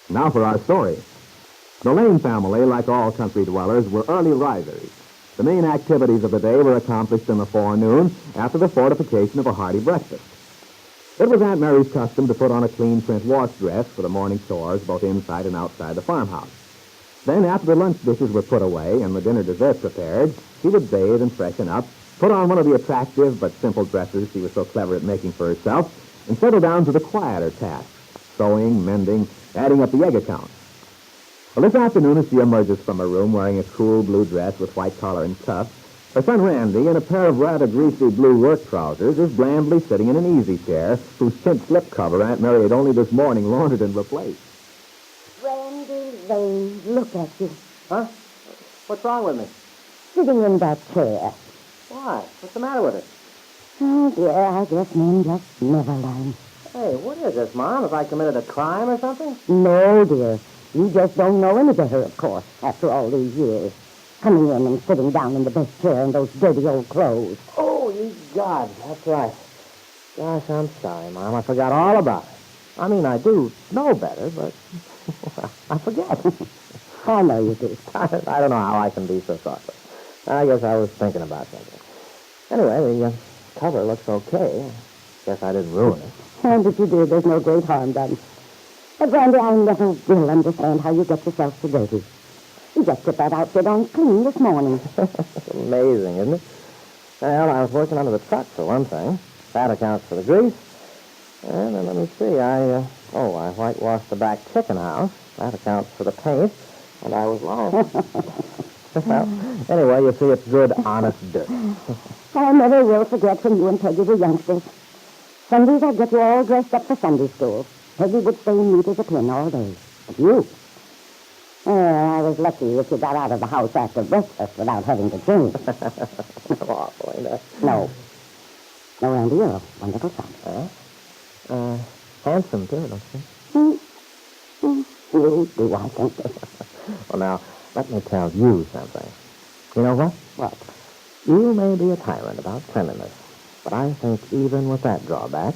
Now for our story. The Lane family, like all country dwellers, were early risers. The main activities of the day were accomplished in the forenoon after the fortification of a hearty breakfast. It was Aunt Mary's custom to put on a clean print wash dress for the morning chores, both inside and outside the farmhouse. Then, after the lunch dishes were put away and the dinner dessert prepared, she would bathe and freshen up, put on one of the attractive but simple dresses she was so clever at making for herself, and settle down to the quieter tasks, sewing, mending, adding up the egg account. Well, this afternoon, as she emerges from her room wearing a cool blue dress with white collar and cuffs, her son Randy, in a pair of rather greasy blue work trousers, is blandly sitting in an easy chair whose tint slipcover Aunt Mary had only this morning laundered and replaced. Randy Lane, look at you. Huh? What's wrong with me? Sitting in that chair. Why? What's the matter with it? Oh, dear, I guess men just never learn. Hey, what is this, Mom? Have I committed a crime or something? No, dear. You just don't know any better, of course, after all these years. Coming in and sitting down in the best chair in those dirty old clothes. Oh, ye God, that's right. Gosh, I'm sorry, Mom. I forgot all about it. I mean, I do know better, but I forget. I know you do. I don't know how I can be so thoughtless. I guess I was thinking about something. Anyway, the cover looks okay. Guess I didn't ruin it. And if you did, there's no great harm done. But, Randy, I never will understand how you get yourself so dirty. You just put that outfit on clean this morning. Amazing, isn't it? Well, I was working under the truck, for one thing. That accounts for the grease. And then let me see, I whitewashed the back chicken house. That accounts for the paint. And I was lying. Well, anyway, you see, it's good, honest dirt. I never will forget when you and Peggy were youngsters. Sundays I'd get you all dressed up for Sunday school. Peggy would stay neat as a pin all day. But you... I was lucky if you got out of the house after breakfast without having to change. Awful, ain't it? No. No, Randy, you're a wonderful son. Huh? Handsome, too, don't you? You do, I think. Well, now, let me tell you something. You know what? What? You may be a tyrant about cleanliness, but I think even with that drawback,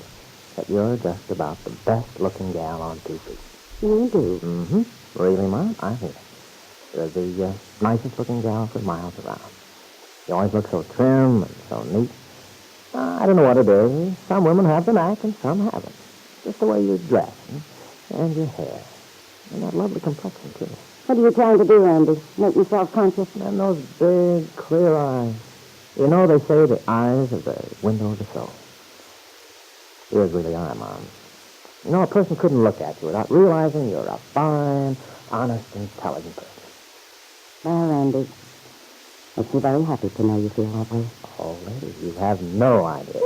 that you're just about the best-looking gal on 2 feet. You do? Mm-hmm. Really, Mom? I mean it. You're the nicest-looking gal for miles around. You always look so trim and so neat. I don't know what it is. Some women have the knack and some haven't. Just the way you dress and your hair. And that lovely complexion, too. What are you trying to do, Randy? Make me self-conscious? And those big, clear eyes. You know, they say the eyes are the window of the soul. Yours really are, Mom. You know, a person couldn't look at you without realizing you're a fine, honest, intelligent person. Well, Randy, makes me very happy to know you feel that way. Oh, lady, you have no idea.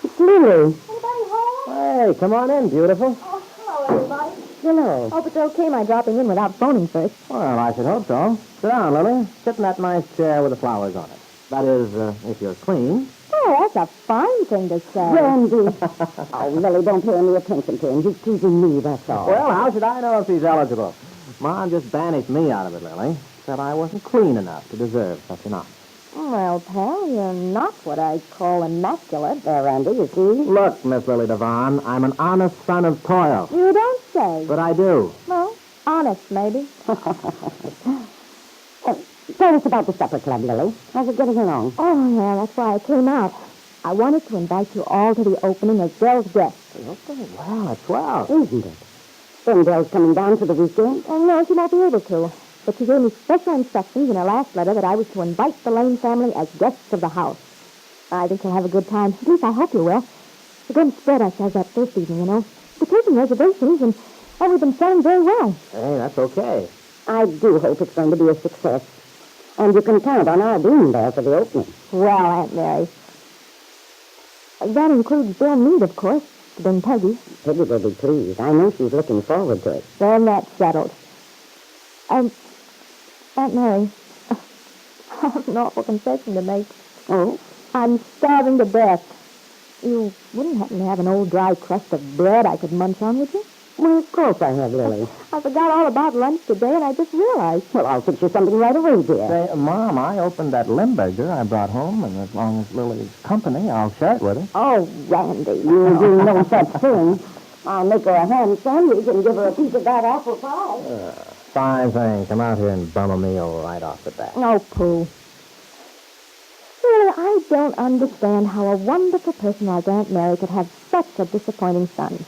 It's Lily. Anybody home? Hey, come on in, beautiful. Oh, hello, everybody. Hello. Hope it's okay my dropping in without phoning first. Well, I should hope so. Sit down, Lily. Sit in that nice chair with the flowers on it. That is, if you're clean. Oh, that's a fine thing to say. Randy. Oh, Lily, don't pay any attention to him. He's teasing me, that's all. Well, how should I know if he's eligible? Mom just banished me out of it, Lily. Said I wasn't clean enough to deserve such an honor. Well, pal, you're not what I call immaculate. There, Randy, you see? Look, Miss Lily Devon, I'm an honest son of toil. You don't say. But I do. Well, honest, maybe. Tell us about the supper club, Lily. How's it getting along? Oh, yeah, that's why I came out. I wanted to invite you all to the opening as girls' guests. Okay, well, that's swell. Isn't it? Then Dell's coming down for the weekend? Oh, no, she won't be able to. But she gave me special instructions in her last letter that I was to invite the Lane family as guests of the house. I think you'll have a good time. At least I hope you will. We're going to spread ourselves out this evening, you know. We're taking reservations, and we've been selling very well. Hey, that's okay. I do hope it's going to be a success. And you can count on our being there for the opening. Well, Aunt Mary. That includes Bill Meade, of course, then Peggy. Peggy will be pleased. I know she's looking forward to it. Then that's settled. Aunt Mary, I have an awful confession to make. Oh? I'm starving to death. You wouldn't happen to have an old dry crust of bread I could munch on, would you? Well, of course I have, Lily. I forgot all about lunch today, and I just realized. Well, I'll fix you something right away, dear. Say, Mom, I opened that Limburger I brought home, and as long as Lily's company, I'll share it with her. Oh, Randy, you do no such thing. I'll make her a ham sandwich and give her a piece of that apple pie. Fine thing. Come out here and bum a meal right off the bat. Oh, Pooh. Really, I don't understand how a wonderful person like Aunt Mary could have such a disappointing son.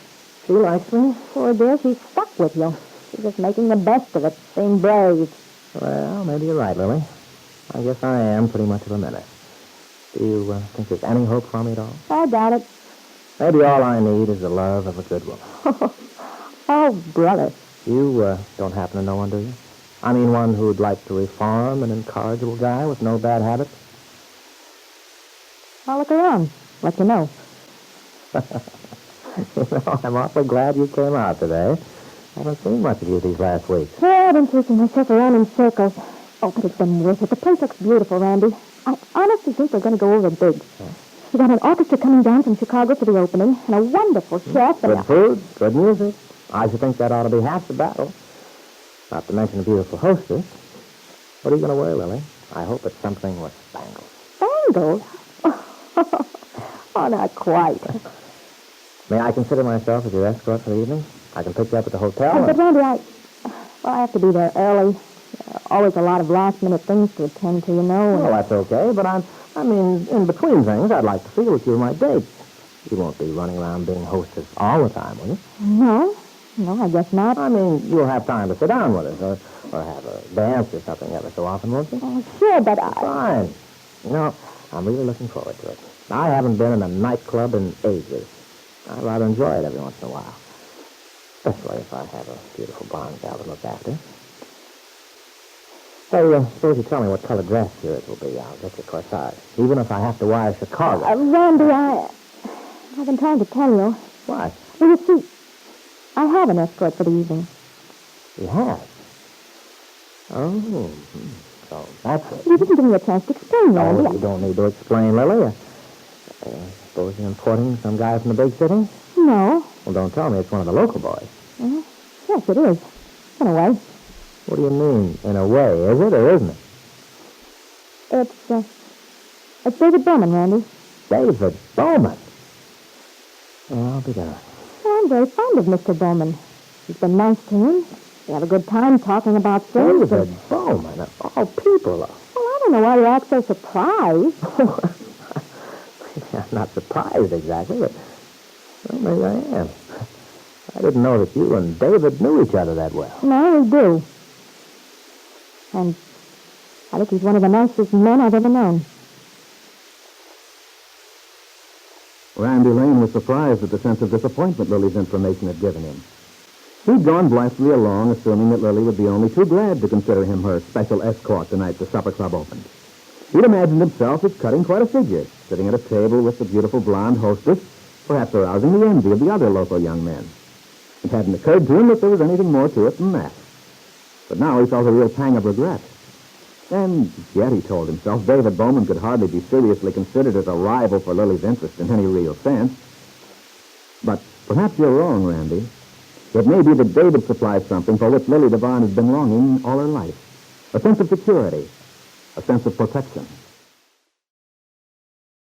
She likes me. Poor dear, she's stuck with you. She's just making the best of it, being brave. Well, maybe you're right, Lily. I guess I am pretty much of a menace. Do you think there's any hope for me at all? I doubt it. Maybe all I need is the love of a good woman. Oh, brother. You don't happen to know one, do you? I mean, one who'd like to reform an incorrigible guy with no bad habits. I'll look around. Let you know. I'm awfully glad you came out today. I haven't seen much of you these last weeks. Yeah, I've been chasing myself around in circles. Oh, but it's been worth it. The place looks beautiful, Randy. I honestly think we're going to go over big. We got an orchestra coming down from Chicago for the opening, and a wonderful chef. Good food, good music. I should think that ought to be half the battle. Not to mention a beautiful hostess. What are you going to wear, Lily? I hope it's something with spangles. Spangles? Oh, not quite. May I consider myself as your escort for the evening? I can pick you up at the hotel. But Randy, I have to be there early. Always a lot of last-minute things to attend to, you know. Well, that's okay, but I mean, in between things, I'd like to feel that you're my date. You won't be running around being hostess all the time, will you? No, I guess not. I mean, you'll have time to sit down with us or have a dance or something ever so often, won't you? Oh, sure, but Fine. You know, I'm really looking forward to it. I haven't been in a nightclub in ages. I'd rather enjoy it every once in a while. Especially if I have a beautiful blonde gal to look after. So, suppose you tell me what color dress yours will be. I'll get you corsage. Even if I have to wire Chicago. Randy, I've been trying to tell you. What? Well, you see, I have an escort for the evening. You have? Oh, so that's it. You didn't give me a chance to explain, Randy. Oh, you don't need to explain, Lily. Suppose you're importing some guy from the big city? No. Well, don't tell me it's one of the local boys. Yes, it is. In a way. What do you mean, in a way? Is it or isn't it? It's David Bowman, Randy. David Bowman? Well, I'll be darned. Well, I'm very fond of Mr. Bowman. He's been nice to me. We have a good time talking about things. David Bowman, of all people. Well, I don't know why you act so surprised. I'm not surprised exactly, but well, maybe I am. I didn't know that you and David knew each other that well. No, we do. And I think he's one of the nicest men I've ever known. Randy Lane was surprised at the sense of disappointment Lily's information had given him. He'd gone blithely along, assuming that Lily would be only too glad to consider him her special escort the night the supper club opened. He'd imagined himself as cutting quite a figure, sitting at a table with the beautiful blonde hostess, perhaps arousing the envy of the other local young men. It hadn't occurred to him that there was anything more to it than that. But now he felt a real pang of regret. And yet, he told himself, David Bowman could hardly be seriously considered as a rival for Lily's interest in any real sense. But perhaps you're wrong, Randy. It may be that David supplies something for which Lily Devine has been longing all her life. A sense of security. A sense of protection.